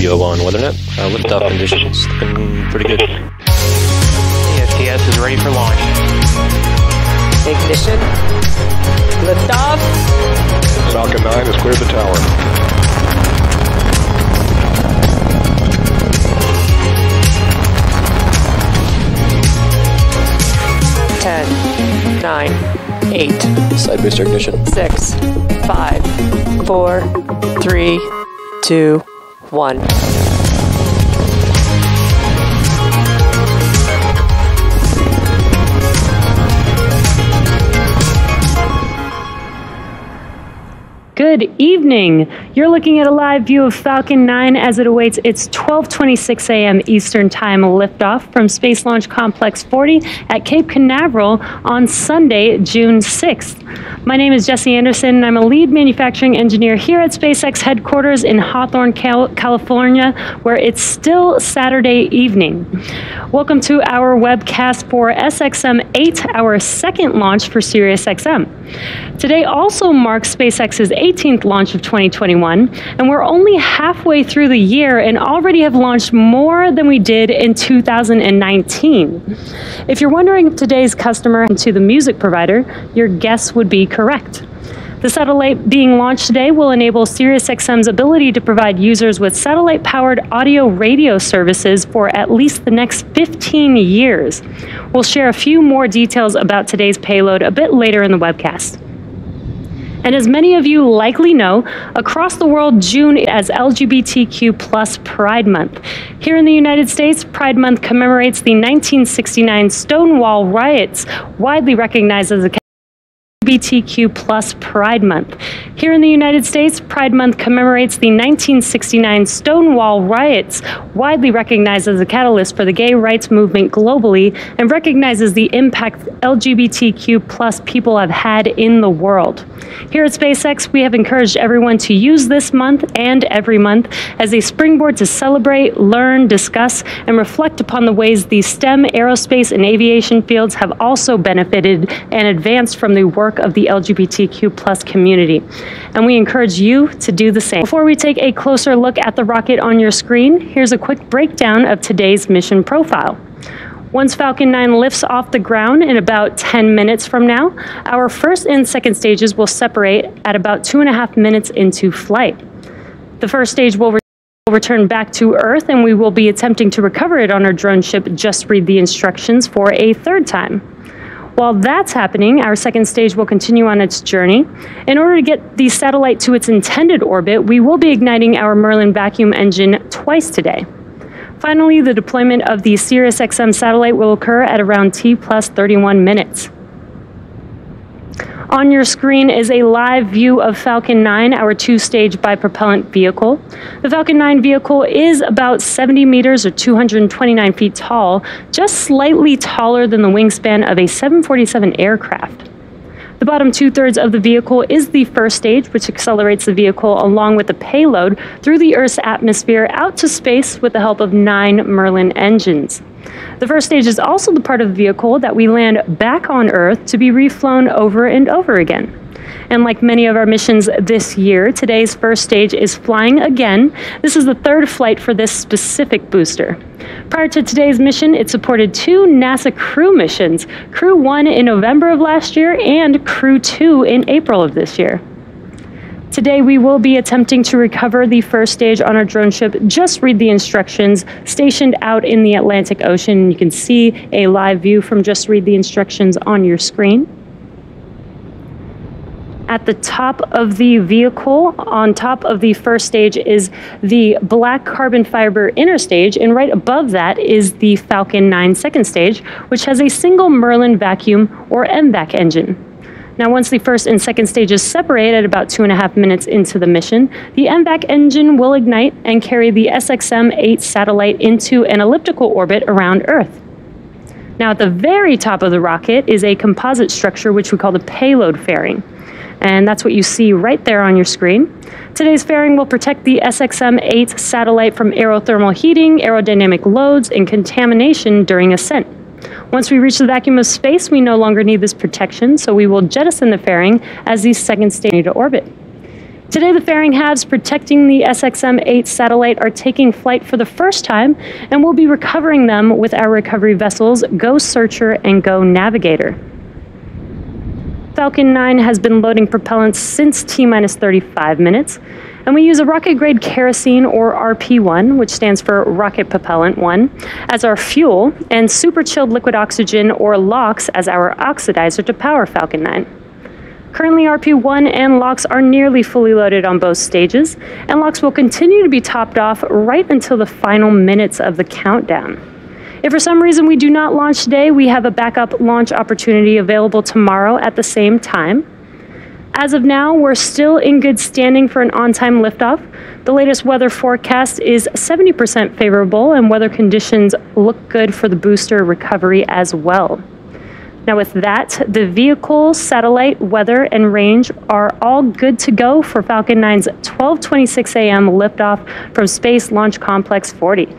video on WeatherNet. Liftoff conditions looking pretty good. ESTS is ready for launch. Ignition. Liftoff. Falcon 9 has cleared the tower. Ten, 9, 8. Side booster ignition. 6, 5, 4, 3, 2, 1. Good evening. You're looking at a live view of Falcon 9 as it awaits its 12:26 a.m. Eastern Time liftoff from Space Launch Complex 40 at Cape Canaveral on Sunday, June 6th. My name is Jesse Anderson, and I'm a lead manufacturing engineer here at SpaceX headquarters in Hawthorne, California, where it's still Saturday evening. Welcome to our webcast for sxm8, our second launch for SiriusXM. Today also marks SpaceX's 18th launch of 2021, and we're only halfway through the year and already have launched more than we did in 2019. If you're wondering if today's customer to the music provider, your guess would be correct. The satellite being launched today will enable SiriusXM's ability to provide users with satellite-powered audio radio services for at least the next 15 years. We'll share a few more details about today's payload a bit later in the webcast. And as many of you likely know, across the world, June is as LGBTQ+ Pride Month. Here in the United States, Pride Month commemorates the 1969 Stonewall riots, widely recognized as a LGBTQ+ Pride Month. Here in the United States, Pride Month commemorates the 1969 Stonewall riots, widely recognized as a catalyst for the gay rights movement globally, and recognizes the impact LGBTQ+ people have had in the world. Here at SpaceX, we have encouraged everyone to use this month and every month as a springboard to celebrate, learn, discuss, and reflect upon the ways the STEM, aerospace, and aviation fields have also benefited and advanced from the work of the LGBTQ+ community. And we encourage you to do the same. Before we take a closer look at the rocket on your screen, here's a quick breakdown of today's mission profile. Once Falcon 9 lifts off the ground in about 10 minutes from now, our first and second stages will separate at about 2.5 minutes into flight. The first stage will return back to Earth, and we will be attempting to recover it on our drone ship Just Read the Instructions for a third time. While that's happening, our second stage will continue on its journey. In order to get the satellite to its intended orbit, we will be igniting our Merlin vacuum engine twice today. Finally, the deployment of the SiriusXM satellite will occur at around T+31 minutes. On your screen is a live view of Falcon 9, our two-stage bipropellant vehicle. The Falcon 9 vehicle is about 70 meters or 229 feet tall, just slightly taller than the wingspan of a 747 aircraft. The bottom two-thirds of the vehicle is the first stage, which accelerates the vehicle along with the payload through the Earth's atmosphere out to space with the help of 9 Merlin engines. The first stage is also the part of the vehicle that we land back on Earth to be reflown over and over again. And like many of our missions this year, today's first stage is flying again. This is the third flight for this specific booster. Prior to today's mission, it supported 2 NASA Crew missions, Crew 1 in November of last year and Crew 2 in April of this year. Today, we will be attempting to recover the first stage on our drone ship Just Read the Instructions, stationed out in the Atlantic Ocean. You can see a live view from Just Read the Instructions on your screen. At the top of the vehicle, on top of the first stage, is the black carbon fiber inner stage, and right above that is the Falcon 9 second stage, which has a single Merlin vacuum or MVAC engine. Now, once the first and second stages separate at about 2.5 minutes into the mission, the MVAC engine will ignite and carry the sxm8 satellite into an elliptical orbit around Earth. Now, at the very top of the rocket is a composite structure, which we call the payload fairing. And that's what you see right there on your screen. Today's fairing will protect the sxm8 satellite from aerothermal heating, aerodynamic loads, and contamination during ascent. Once we reach the vacuum of space, we no longer need this protection, so we will jettison the fairing as the second stage to orbit. Today, the fairing halves protecting the sxm8 satellite are taking flight for the first time, and we'll be recovering them with our recovery vessels, Go Searcher and Go Navigator. Falcon 9 has been loading propellant since T-minus 35 minutes, and we use a rocket-grade kerosene, or RP1, which stands for Rocket Propellant 1, as our fuel, and super-chilled liquid oxygen, or LOX, as our oxidizer to power Falcon 9. Currently, RP1 and LOX are nearly fully loaded on both stages, and LOX will continue to be topped off right until the final minutes of the countdown. If for some reason we do not launch today, we have a backup launch opportunity available tomorrow at the same time. As of now, we're still in good standing for an on-time liftoff. The latest weather forecast is 70% favorable, and weather conditions look good for the booster recovery as well. Now with that, the vehicle, satellite, weather, and range are all good to go for Falcon 9's 12:26 a.m. liftoff from Space Launch Complex 40.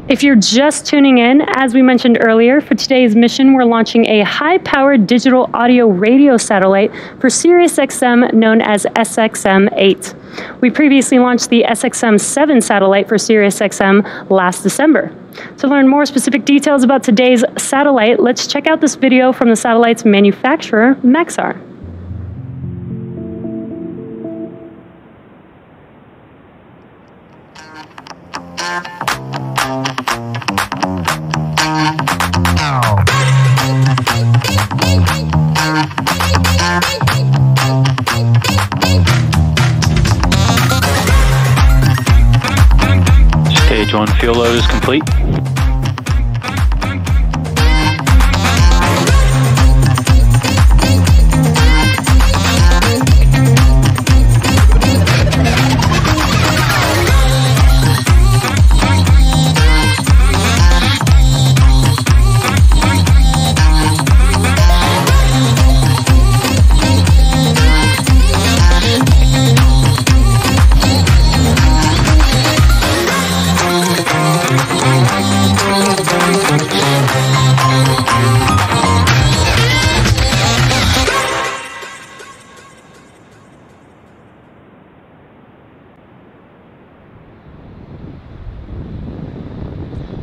If you're just tuning in, as we mentioned earlier, for today's mission, we're launching a high-powered digital audio radio satellite for SiriusXM known as sxm8. We previously launched the sxm7 satellite for SiriusXM last December. To learn more specific details about today's satellite, let's check out this video from the satellite's manufacturer, Maxar. Stage 1 fuel load is complete.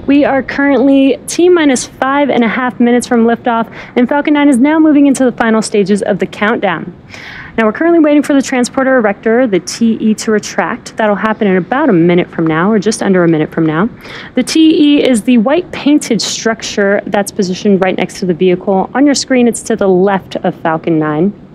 We are currently T-minus 5.5 minutes from liftoff, and Falcon 9 is now moving into the final stages of the countdown. Now we're currently waiting for the transporter erector, the TE, to retract. That'll happen in about a minute from now, or just under a minute from now. The TE is the white painted structure that's positioned right next to the vehicle. On your screen, it's to the left of Falcon 9.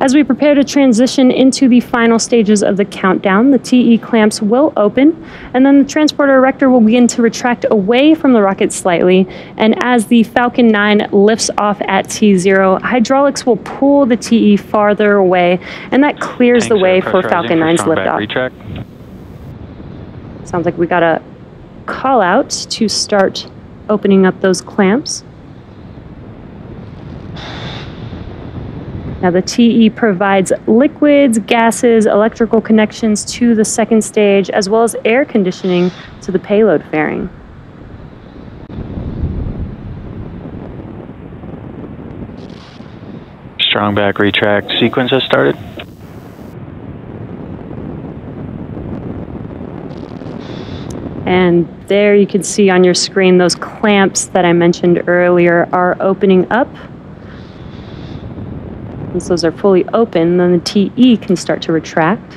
As we prepare to transition into the final stages of the countdown, the TE clamps will open, and then the transporter erector will begin to retract away from the rocket slightly. And as the Falcon 9 lifts off at T0, hydraulics will pull the TE farther away, and that clears the way for Falcon 9's liftoff. Sounds like we got a call out to start opening up those clamps. Now the TE provides liquids, gases, electrical connections to the second stage, as well as air conditioning to the payload fairing. Strong back retract sequence has started. And there you can see on your screen those clamps that I mentioned earlier are opening up. Once those are fully open, then the TE can start to retract.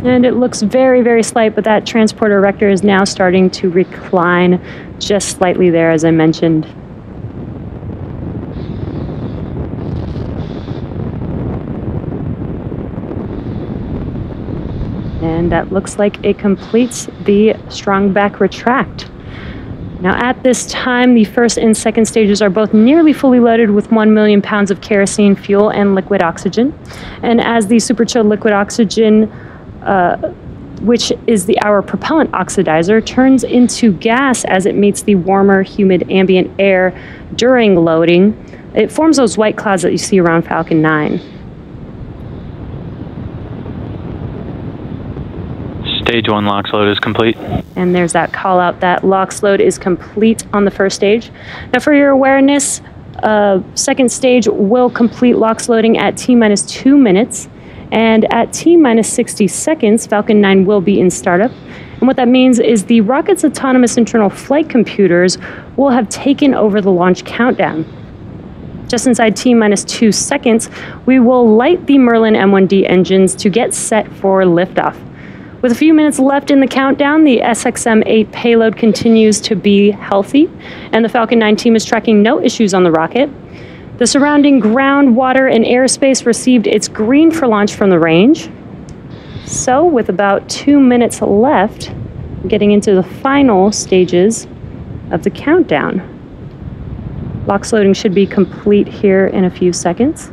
And it looks very, very slight, but that transporter erector is now starting to recline just slightly there, as I mentioned. And that looks like it completes the strong back retract. Now at this time, the first and second stages are both nearly fully loaded with 1 million pounds of kerosene fuel and liquid oxygen. And as the super chilled liquid oxygen which is our propellant oxidizer, turns into gas as it meets the warmer, humid ambient air during loading. It forms those white clouds that you see around Falcon 9. Stage 1 LOX load is complete. And there's that call out that LOX load is complete on the first stage. Now for your awareness, second stage will complete LOX loading at T-minus 2 minutes. And at T-minus 60 seconds, Falcon 9 will be in startup. And what that means is the rocket's autonomous internal flight computers will have taken over the launch countdown. Just inside T-minus 2 seconds, we will light the Merlin M1D engines to get set for liftoff. With a few minutes left in the countdown, the sxm8 payload continues to be healthy, and the Falcon 9 team is tracking no issues on the rocket. The surrounding ground, water, and airspace received its green for launch from the range. So, with about 2 minutes left, getting into the final stages of the countdown. LOX loading should be complete here in a few seconds.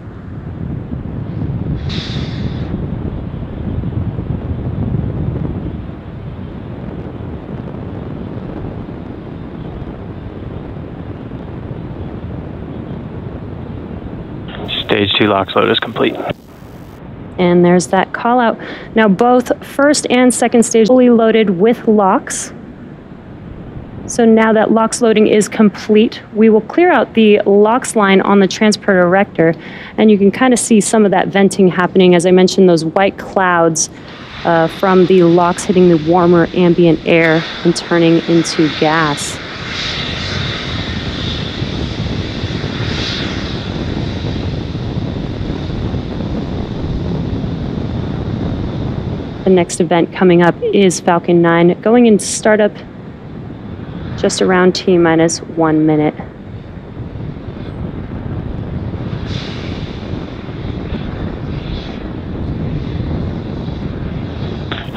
Stage 2 LOX load is complete. And there's that call out. Now both first and second stage fully loaded with LOX. So now that LOX loading is complete, we will clear out the LOX line on the transporter erector, and you can kind of see some of that venting happening. As I mentioned, those white clouds from the LOX hitting the warmer ambient air and turning into gas. The next event coming up is Falcon 9 going into startup just around T-minus 1 minute.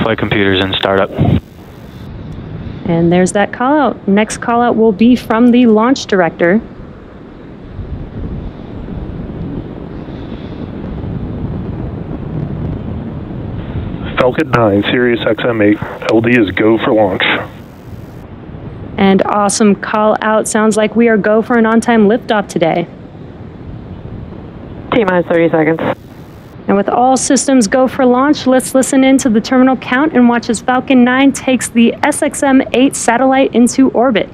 Flight computers in startup. And there's that call out. Next call out will be from the launch director. Falcon 9, Sirius XM8, LD is go for launch. And awesome call out. Sounds like we are go for an on-time liftoff today. T-minus 30 seconds. And with all systems go for launch, let's listen in to the terminal count and watch as Falcon 9 takes the sxm8 satellite into orbit.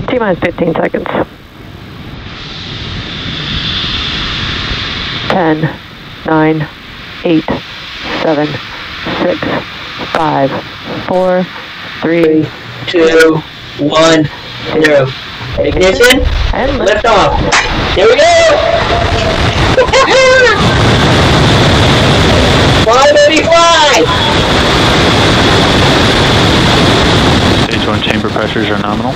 T-minus 15 seconds. 10, 9, 8, 7, 6, 5, 4, 3, 2, 1, 0. Ignition, and lift off. Here we go! 585! Stage 1 chamber pressures are nominal.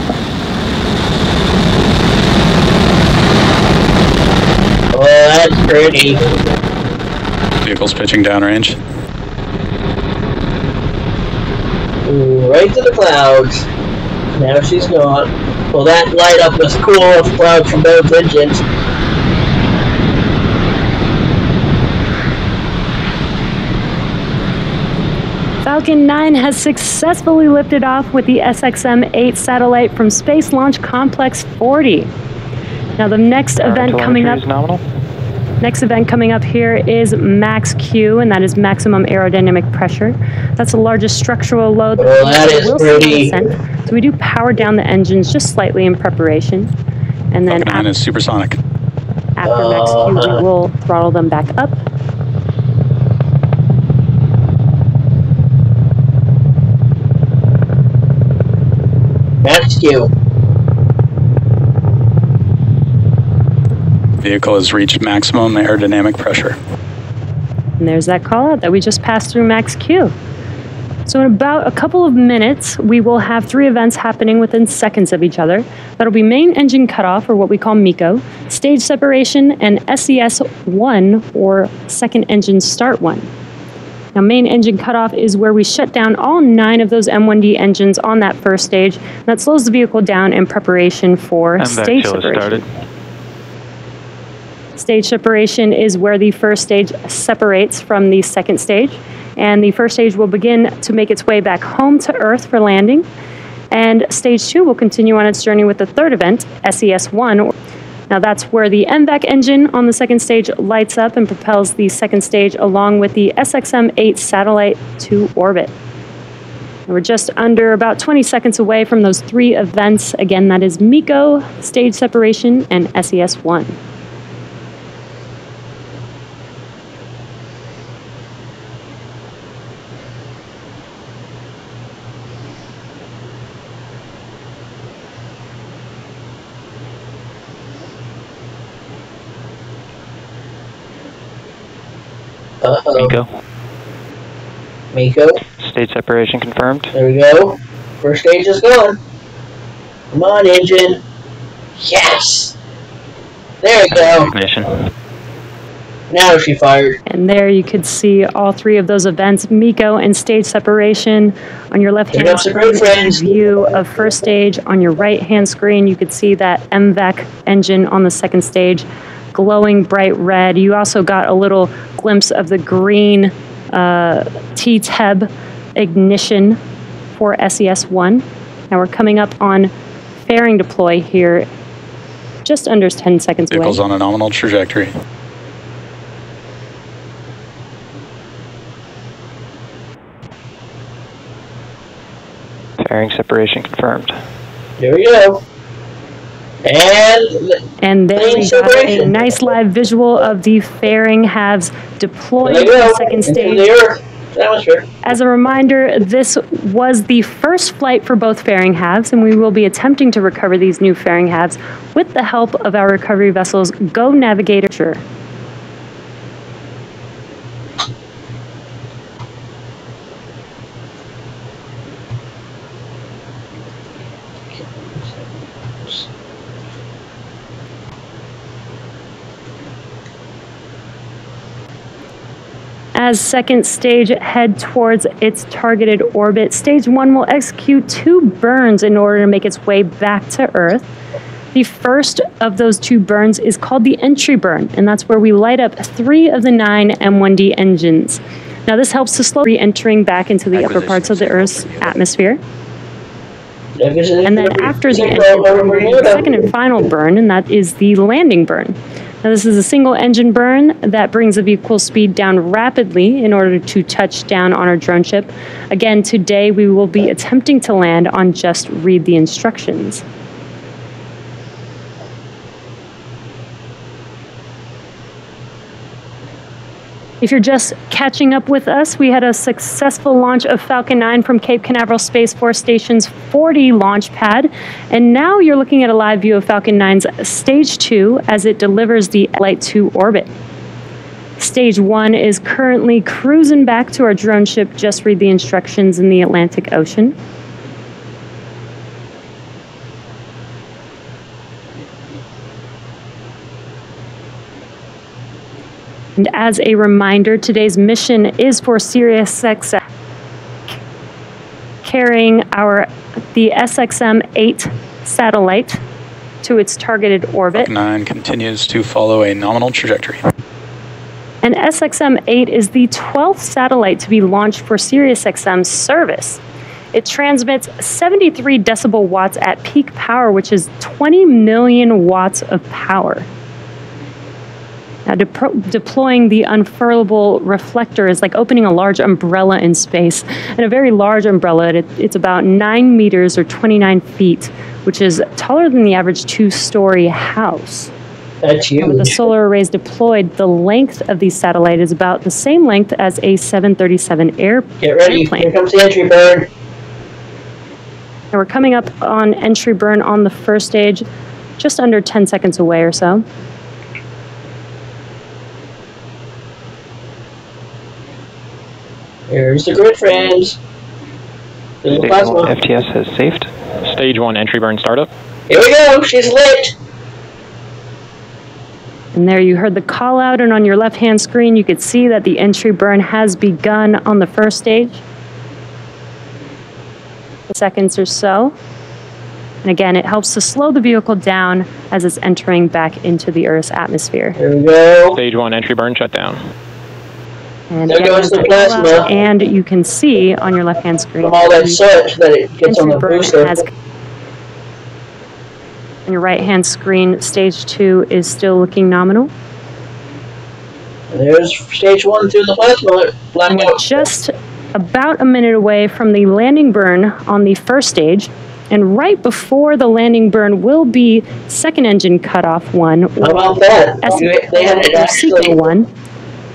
Oh, that's pretty. Vehicle's pitching downrange. Right to the clouds. Now she's gone. Well, that light up was cool with clouds from both engines. Falcon 9 has successfully lifted off with the SXM-8 satellite from Space Launch Complex 40. Now the next event coming up. Next event coming up here is Max Q, and that is maximum aerodynamic pressure. That's the largest structural load that is pretty. So we do power down the engines just slightly in preparation, and then Falcon 9 is supersonic. After Max Q, we will throttle them back up. Max Q. Vehicle has reached maximum aerodynamic pressure. And there's that call out that we just passed through Max Q. So in about a couple of minutes, we will have 3 events happening within seconds of each other. That'll be main engine cutoff, or what we call MECO, stage separation, and SES1, or second engine start 1. Now, main engine cutoff is where we shut down all 9 of those M1D engines on that first stage. That slows the vehicle down in preparation for stage separation. Stage separation is where the first stage separates from the second stage, and the first stage will begin to make its way back home to Earth for landing, and stage 2 will continue on its journey with the third event, SES-1. Now that's where the MVAC engine on the second stage lights up and propels the second stage along with the sxm8 satellite to orbit. We're just under about 20 seconds away from those 3 events. Again, that is MECO, stage separation, and SES-1. MECO. MECO. Stage separation confirmed. There we go. First stage is gone. Come on, engine. Yes! There we go. Ignition. Now she fired. And there you could see all 3 of those events, MECO and stage separation. On your left-hand screen, view of first stage. On your right-hand screen, you could see that MVAC engine on the second stage, glowing bright red. You also got a little glimpse of the green T-TEB ignition for SES-1. Now we're coming up on fairing deploy here, just under 10 seconds away. Vehicles on a nominal trajectory. Fairing separation confirmed. There we go. And there we got a nice live visual of the fairing halves deployed in the second stage. As a reminder, this was the first flight for both fairing halves, and we will be attempting to recover these new fairing halves with the help of our recovery vessels Go Navigator. As second stage head towards its targeted orbit, stage 1 will execute 2 burns in order to make its way back to Earth. The first of those 2 burns is called the entry burn, and that's where we light up 3 of the 9 M1D engines. Now this helps to slow re-entering back into the upper parts of the Earth's atmosphere. And then after the entry burn, the second and final burn, and that is the landing burn. Now this is a single engine burn that brings the vehicle speed down rapidly in order to touch down on our drone ship. Again, today we will be attempting to land on Just Read the Instructions. If you're just catching up with us, we had a successful launch of Falcon 9 from Cape Canaveral Space Force Station's 40 launch pad. And now you're looking at a live view of Falcon 9's Stage 2 as it delivers the Light 2 orbit. Stage 1 is currently cruising back to our drone ship, Just Read the Instructions, in the Atlantic Ocean. And as a reminder, today's mission is for SiriusXM, carrying the sxm8 satellite to its targeted orbit. Falcon 9 continues to follow a nominal trajectory. And sxm8 is the 12th satellite to be launched for SiriusXM's service. It transmits 73 decibel watts at peak power, which is 20 million watts of power. Now, deploying the unfurlable reflector is like opening a large umbrella in space. And a very large umbrella, it's about 9 meters or 29 feet, which is taller than the average 2-story house. That's huge. And with the solar arrays deployed, the length of the satellite is about the same length as a 737 airplane. Get ready, here comes the entry burn. And we're coming up on entry burn on the first stage, just under 10 seconds away or so. Here's the grid, friends. Stage 1 FTS has safed. Stage 1 entry burn startup. Here we go, she's lit. And there you heard the call out, and on your left-hand screen, you could see that the entry burn has begun on the first stage. Seconds or so. And again, it helps to slow the vehicle down as it's entering back into the Earth's atmosphere. Here we go. Stage 1 entry burn shut down. And There again, goes the it's plasma. and you can see on your left-hand screen From all that soot that it gets on the entry burn booster. has. On your right-hand screen, stage 2 is still looking nominal. There's stage 1 through the plasma. And we're just about a minute away from the landing burn on the first stage. And right before the landing burn will be second engine cutoff 1. How about that? They had it actually 1.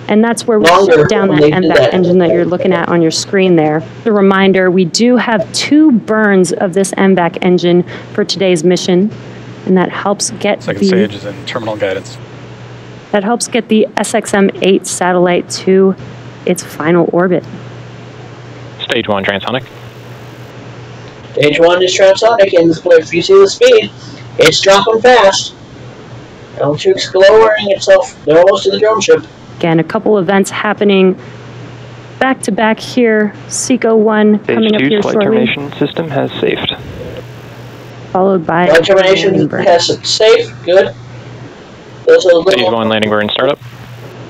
And that's where we shut down that MVAC engine that you're looking at on your screen there. The reminder, we do have 2 burns of this MVAC engine for today's mission. And that helps get Second stage is in terminal guidance. That helps get the sxm8 satellite to its final orbit. Stage 1 transonic. Stage 1 is transonic, and if you see the speed, it's dropping fast. Altitude's lowering itself. They're almost to the drone ship. Again, a couple events happening back to back here. SECO 1 coming up here flight shortly. termination system has saved. Followed by Flight termination landing burn. has it safe. Good. Those are the Stage little... 1 landing burn startup.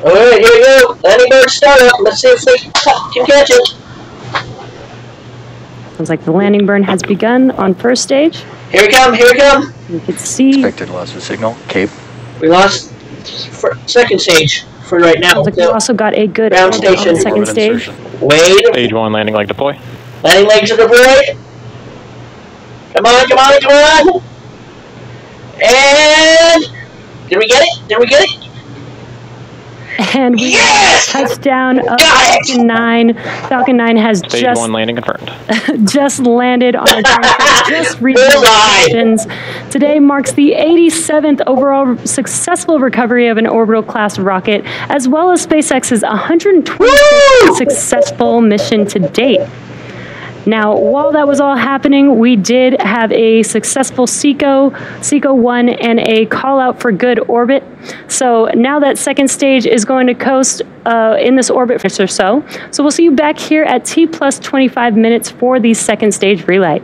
Alright, here we go. Landing burn startup. Let's see if they can catch it. Sounds like the landing burn has begun on first stage. Here we come, here we come. You can see. Expected loss of signal, Cape. We lost second stage for right now. Sounds like we also got a good Ground orbit on station. the second Orbit stage. insertion. Wade. Stage 1 landing leg deploy. Landing legs are deployed. Come on, come on, come on. And did we get it? Did we get it? And we Yes! touchdown of Got it! Falcon 9. Falcon 9 has Stage just 1 landing confirmed. just landed on a just reached Bullseye! locations. Today marks the 87th overall successful recovery of an orbital class rocket, as well as SpaceX's 126th successful mission to date. Now, while that was all happening, we did have a successful SECO 1, and a call out for good orbit. So now that second stage is going to coast in this orbit or so. So we'll see you back here at T plus 25 minutes for the second stage relay.